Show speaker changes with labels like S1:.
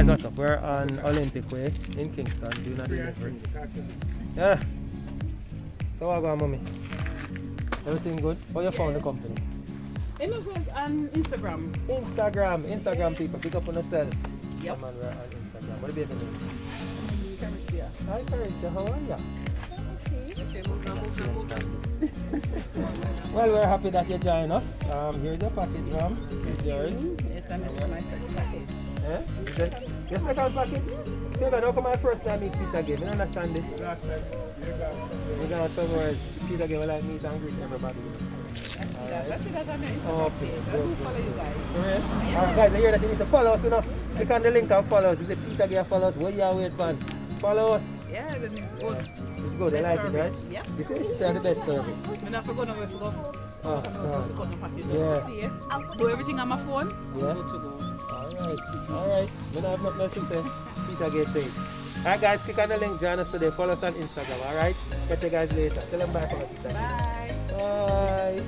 S1: guys, what's up? We're on Olympic Way in Kingston doing a delivery. Yeah. So what going on, mommy? Everything good? How you found the company?
S2: Innocent on Instagram.
S1: Instagram people, pick up on yourself.
S2: Yep.
S1: Yeah, man, we're on Instagram. What the baby name?
S2: It's Caricia.
S1: Hi, Carissa, how are you? Well, we're happy that you joined us. Here's your package, ma'am. It's yours.
S2: It's a my second package.
S1: Yeah? Is it your second package? Peter, how come my first time meet Peter again? I don't understand this. We're going somewhere else. Peter again will like meet and greet everybody.
S2: Let's see that on Instagram.
S1: Okay,
S2: Let's
S1: good,
S2: follow
S1: good,
S2: you
S1: good.
S2: guys.
S1: Alright. Alright, guys, I hear that you need to follow us, you know. Click on the link and follow us. Is it Peter Gay follow us? What you are waiting for? Follow us.
S2: Yeah, it's good.
S1: It's good, I like it, right?
S2: Yeah.
S1: You see, she said the best service.
S2: I'm not going to go.
S1: Oh,
S2: Yeah.
S1: yeah.
S2: Do everything on my phone.
S1: Yeah.
S2: Good to go.
S1: Alright. We don't have nothing else to say. Peter Gay said. Alright, guys, click on the link, join us today. Follow us on Instagram, alright? Catch you guys later. Tell them bye for us, Peter.
S2: Bye.
S1: Bye.